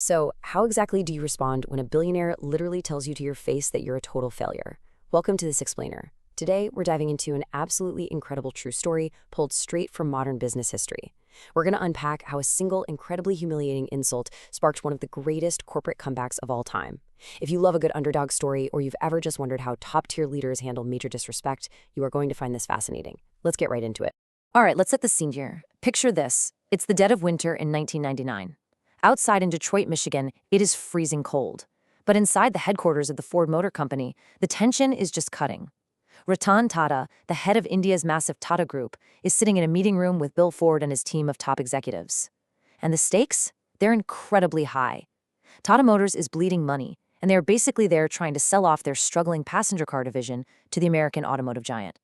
So, how exactly do you respond when a billionaire literally tells you to your face that you're a total failure? Welcome to This Explainer. Today, we're diving into an absolutely incredible true story pulled straight from modern business history. We're going to unpack how a single, incredibly humiliating insult sparked one of the greatest corporate comebacks of all time. If you love a good underdog story, or you've ever just wondered how top-tier leaders handle major disrespect, you are going to find this fascinating. Let's get right into it. All right, let's set the scene here. Picture this. It's the dead of winter in 1999. Outside in Detroit, Michigan, it is freezing cold. But inside the headquarters of the Ford Motor Company, the tension is just cutting. Ratan Tata, the head of India's massive Tata Group, is sitting in a meeting room with Bill Ford and his team of top executives. And the stakes? They're incredibly high. Tata Motors is bleeding money, and they're basically there trying to sell off their struggling passenger car division to the American automotive giant.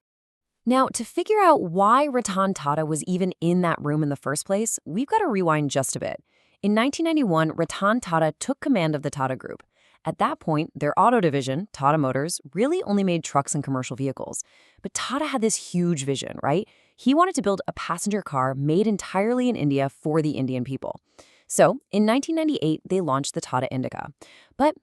Now, to figure out why Ratan Tata was even in that room in the first place, we've got to rewind just a bit. In 1991, Ratan Tata took command of the Tata Group. At that point, their auto division, Tata Motors, really only made trucks and commercial vehicles. But Tata had this huge vision, right? He wanted to build a passenger car made entirely in India for the Indian people. So, in 1998, they launched the Tata Indica. But,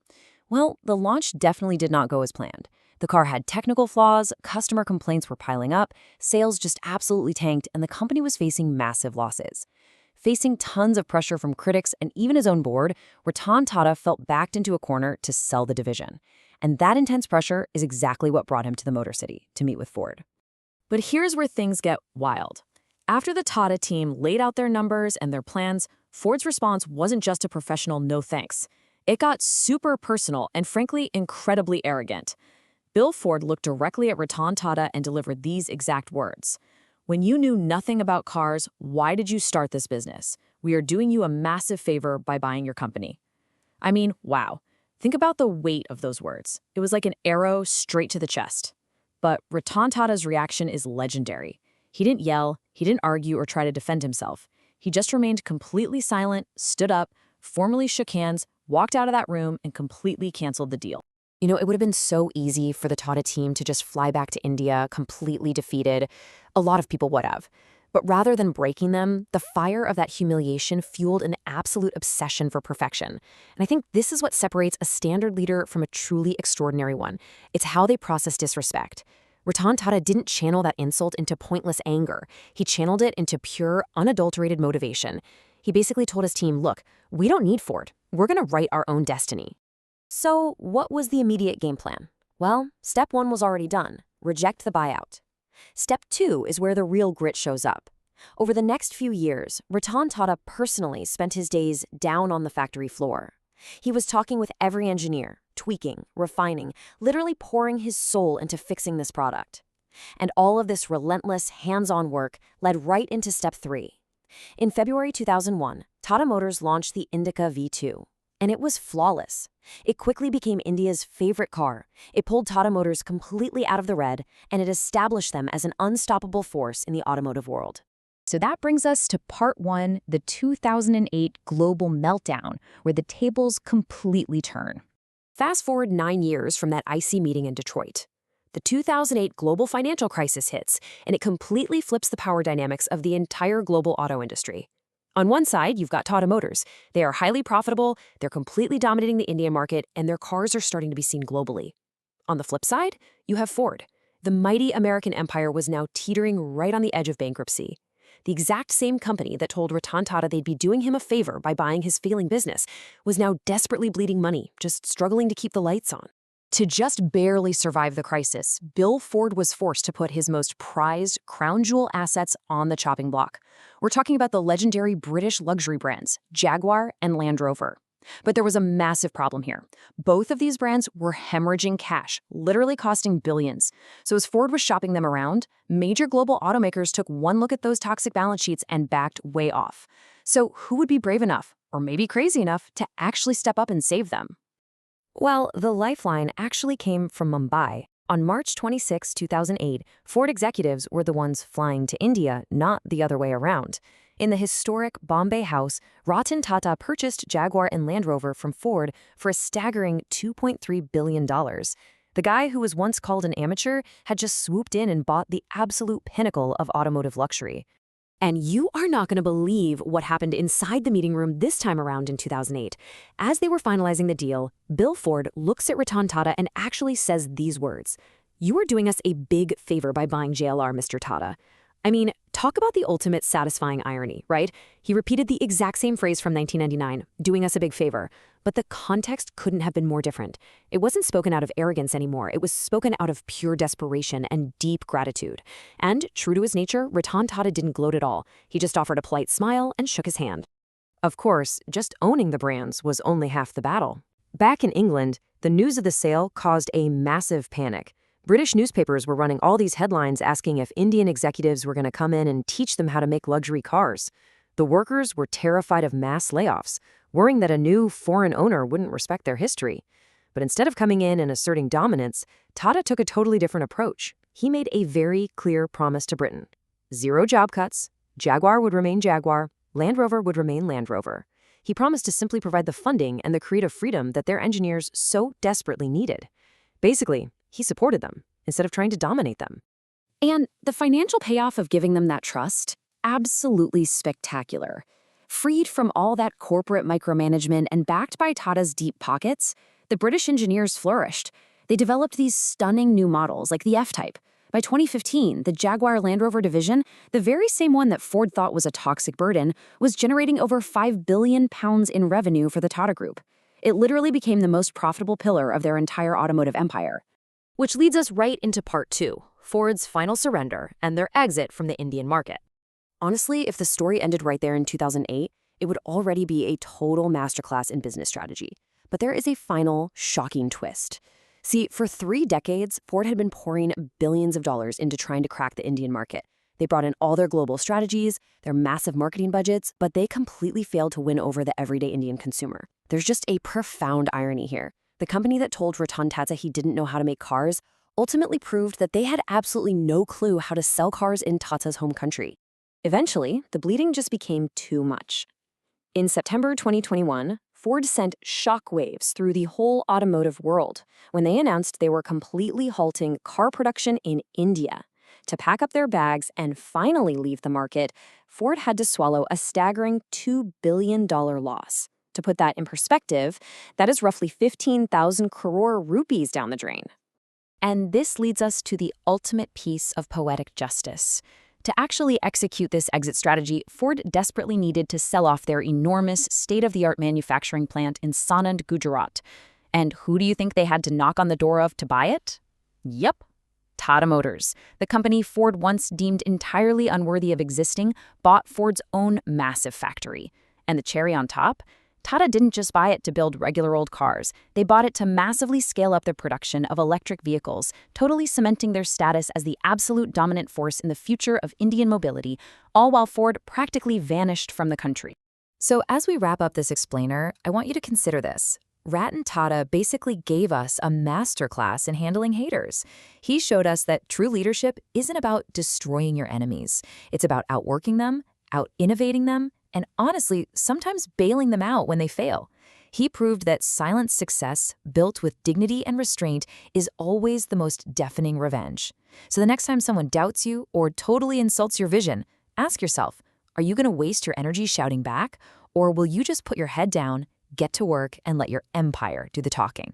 well, the launch definitely did not go as planned. The car had technical flaws, customer complaints were piling up, sales just absolutely tanked, and the company was facing massive losses. Facing tons of pressure from critics and even his own board, Ratan Tata felt backed into a corner to sell the division. And that intense pressure is exactly what brought him to the Motor City to meet with Ford. But here's where things get wild. After the Tata team laid out their numbers and their plans, Ford's response wasn't just a professional no thanks. It got super personal and frankly incredibly arrogant. Bill Ford looked directly at Ratan Tata and delivered these exact words. "When you knew nothing about cars, why did you start this business? We are doing you a massive favor by buying your company." I mean, wow. Think about the weight of those words. It was like an arrow straight to the chest. But Ratan Tata's reaction is legendary. He didn't yell, he didn't argue or try to defend himself. He just remained completely silent, stood up, formally shook hands, walked out of that room, and completely canceled the deal. It would have been so easy for the Tata team to just fly back to India completely defeated. A lot of people would have. But rather than breaking them, the fire of that humiliation fueled an absolute obsession for perfection. And I think this is what separates a standard leader from a truly extraordinary one. It's how they process disrespect. Ratan Tata didn't channel that insult into pointless anger. He channeled it into pure, unadulterated motivation. He basically told his team, look, we don't need Ford. We're going to write our own destiny. So, what was the immediate game plan? Well, step one was already done. Reject the buyout. Step two is where the real grit shows up. Over the next few years, Ratan Tata personally spent his days down on the factory floor. He was talking with every engineer, tweaking, refining, literally pouring his soul into fixing this product. And all of this relentless, hands-on work led right into step three. In February 2001, Tata Motors launched the Indica V2. And it was flawless. It quickly became India's favorite car. It pulled Tata Motors completely out of the red, and it established them as an unstoppable force in the automotive world. So that brings us to part one, the 2008 global meltdown, where the tables completely turn. Fast forward 9 years from that icy meeting in Detroit. The 2008 global financial crisis hits, and it completely flips the power dynamics of the entire global auto industry. On one side, you've got Tata Motors. They are highly profitable, they're completely dominating the Indian market, and their cars are starting to be seen globally. On the flip side, you have Ford. The mighty American empire was now teetering right on the edge of bankruptcy. The exact same company that told Ratan Tata they'd be doing him a favor by buying his failing business was now desperately bleeding money, just struggling to keep the lights on. To just barely survive the crisis, Bill Ford was forced to put his most prized crown jewel assets on the chopping block. We're talking about the legendary British luxury brands, Jaguar and Land Rover. But there was a massive problem here. Both of these brands were hemorrhaging cash, literally costing billions. So as Ford was shopping them around, major global automakers took one look at those toxic balance sheets and backed way off. So who would be brave enough, or maybe crazy enough, to actually step up and save them? Well, the lifeline actually came from Mumbai. On March 26, 2008, Ford executives were the ones flying to India, not the other way around. In the historic Bombay house, Ratan Tata purchased Jaguar and Land Rover from Ford for a staggering $2.3 billion. The guy who was once called an amateur had just swooped in and bought the absolute pinnacle of automotive luxury. And you are not going to believe what happened inside the meeting room this time around in 2008. As they were finalizing the deal, Bill Ford looks at Ratan Tata and actually says these words: "You are doing us a big favor by buying JLR, Mr. Tata." I mean, talk about the ultimate satisfying irony, right? He repeated the exact same phrase from 1999, doing us a big favor. But the context couldn't have been more different. It wasn't spoken out of arrogance anymore. It was spoken out of pure desperation and deep gratitude. And, true to his nature, Ratan Tata didn't gloat at all. He just offered a polite smile and shook his hand. Of course, just owning the brands was only half the battle. Back in England, the news of the sale caused a massive panic. British newspapers were running all these headlines asking if Indian executives were going to come in and teach them how to make luxury cars. The workers were terrified of mass layoffs, worrying that a new foreign owner wouldn't respect their history. But instead of coming in and asserting dominance, Tata took a totally different approach. He made a very clear promise to Britain. 0 job cuts, Jaguar would remain Jaguar, Land Rover would remain Land Rover. He promised to simply provide the funding and the creative freedom that their engineers so desperately needed. Basically, he supported them instead of trying to dominate them. And the financial payoff of giving them that trust? Absolutely spectacular. Freed from all that corporate micromanagement and backed by Tata's deep pockets, the British engineers flourished. They developed these stunning new models like the F-Type. By 2015, the Jaguar Land Rover division, the very same one that Ford thought was a toxic burden, was generating over £5 billion in revenue for the Tata Group. It literally became the most profitable pillar of their entire automotive empire. Which leads us right into part 2, Ford's final surrender and their exit from the Indian market. Honestly, if the story ended right there in 2008, it would already be a total masterclass in business strategy. But there is a final, shocking twist. See, for 3 decades, Ford had been pouring billions of dollars into trying to crack the Indian market. They brought in all their global strategies, their massive marketing budgets, but they completely failed to win over the everyday Indian consumer. There's just a profound irony here. The company that told Ratan Tata he didn't know how to make cars ultimately proved that they had absolutely no clue how to sell cars in Tata's home country. Eventually, the bleeding just became too much. In September 2021, Ford sent shockwaves through the whole automotive world when they announced they were completely halting car production in India. To pack up their bags and finally leave the market, Ford had to swallow a staggering $2 billion loss. To put that in perspective, that is roughly 15,000 crore rupees down the drain. And this leads us to the ultimate piece of poetic justice. To actually execute this exit strategy, Ford desperately needed to sell off their enormous state-of-the-art manufacturing plant in Sanand, Gujarat. And who do you think they had to knock on the door of to buy it? Yep, Tata Motors. The company Ford once deemed entirely unworthy of existing bought Ford's own massive factory. And the cherry on top? Tata didn't just buy it to build regular old cars. They bought it to massively scale up their production of electric vehicles, totally cementing their status as the absolute dominant force in the future of Indian mobility, all while Ford practically vanished from the country. So as we wrap up this explainer, I want you to consider this. Ratan Tata basically gave us a masterclass in handling haters. He showed us that true leadership isn't about destroying your enemies. It's about outworking them, out-innovating them, and honestly, sometimes bailing them out when they fail. He proved that silent success, built with dignity and restraint, is always the most deafening revenge. So the next time someone doubts you or totally insults your vision, ask yourself, are you going to waste your energy shouting back, or will you just put your head down, get to work, and let your empire do the talking?